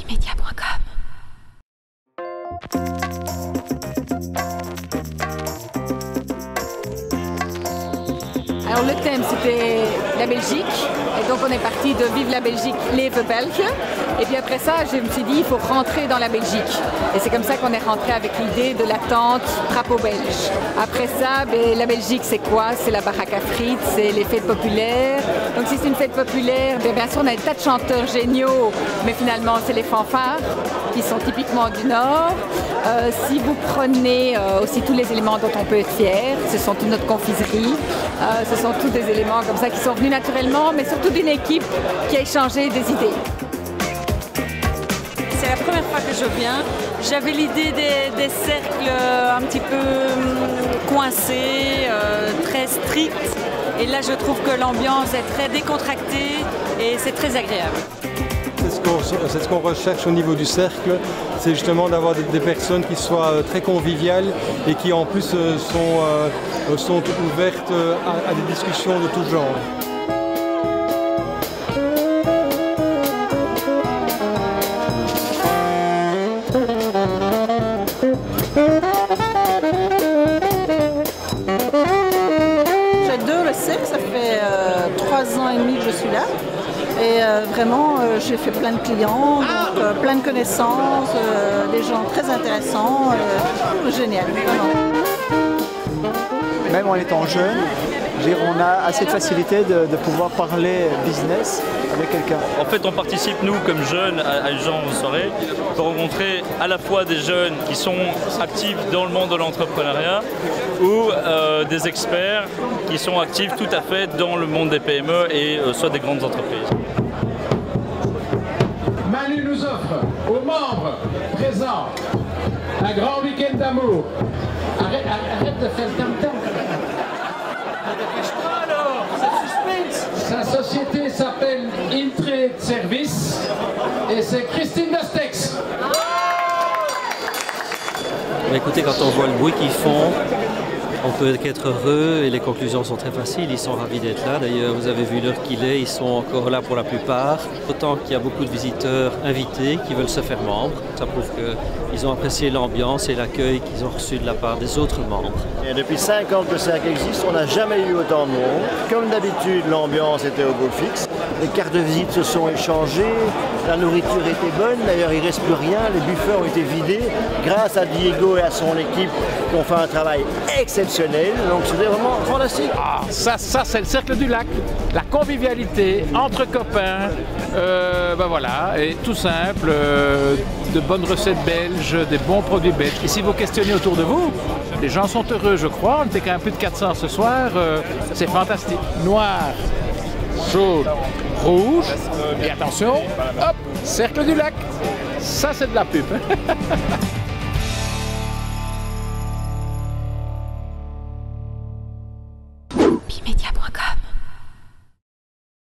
Wikimedia.com. Alors le thème c'était la Belgique et donc on est parti de Vive la Belgique, Leve België. Et puis après ça je me suis dit il faut rentrer dans la Belgique. Et c'est comme ça qu'on est rentré avec l'idée de la tente drapeau belge. Après ça, la Belgique c'est quoi? C'est la baraque à frites, c'est les fêtes populaires. Donc si c'est une fête populaire, bien sûr on a des tas de chanteurs géniaux, mais finalement c'est les fanfares qui sont typiquement du Nord. Si vous prenez aussi tous les éléments dont on peut être fier, ce sont toute notre confiserie, ce sont tous des éléments comme ça qui sont venus naturellement, mais surtout d'une équipe qui a échangé des idées. C'est la première fois que je viens. J'avais l'idée des cercles un petit peu coincés, très stricts. Et là, je trouve que l'ambiance est très décontractée et c'est très agréable. C'est ce qu'on recherche au niveau du cercle, c'est justement d'avoir des personnes qui soient très conviviales et qui en plus sont ouvertes à des discussions de tout genre. J'adore le cercle, ça fait 3 ans et demi que je suis là. Et vraiment, j'ai fait plein de clients, donc, plein de connaissances, des gens très intéressants, génial, vraiment. Même en étant jeune, on a assez de facilité de pouvoir parler business avec quelqu'un. En fait, on participe, nous, comme jeunes, à une genre de soirée pour rencontrer à la fois des jeunes qui sont actifs dans le monde de l'entrepreneuriat ou des experts qui sont actifs tout à fait dans le monde des PME et soit des grandes entreprises. Manu nous offre aux membres présents un grand week-end d'amour. Arrête de faire le tam-tam. Alors, c'est suspense. Sa société s'appelle Intrade Service et c'est Christine Dastex. Écoutez, quand on voit le bruit qu'ils font, on peut qu'être heureux et les conclusions sont très faciles, ils sont ravis d'être là. D'ailleurs, vous avez vu l'heure qu'il est, ils sont encore là pour la plupart. Autant qu'il y a beaucoup de visiteurs invités qui veulent se faire membres. Ça prouve qu'ils ont apprécié l'ambiance et l'accueil qu'ils ont reçu de la part des autres membres. Et depuis 5 ans que le cercle existe, on n'a jamais eu autant de monde. Comme d'habitude, l'ambiance était au beau fixe. Les cartes de visite se sont échangées, la nourriture était bonne, d'ailleurs il ne reste plus rien, les buffets ont été vidés grâce à Diego et à son équipe qui ont fait un travail exceptionnel, donc c'était vraiment fantastique. Ah, ça c'est le cercle du lac, la convivialité entre copains, voilà, et tout simple, de bonnes recettes belges, des bons produits belges. Et si vous questionnez autour de vous, les gens sont heureux je crois, on était quand même plus de 400 ce soir, c'est fantastique. Noir, jaune, rouge, et attention, hop, cercle du lac, ça c'est de la pub.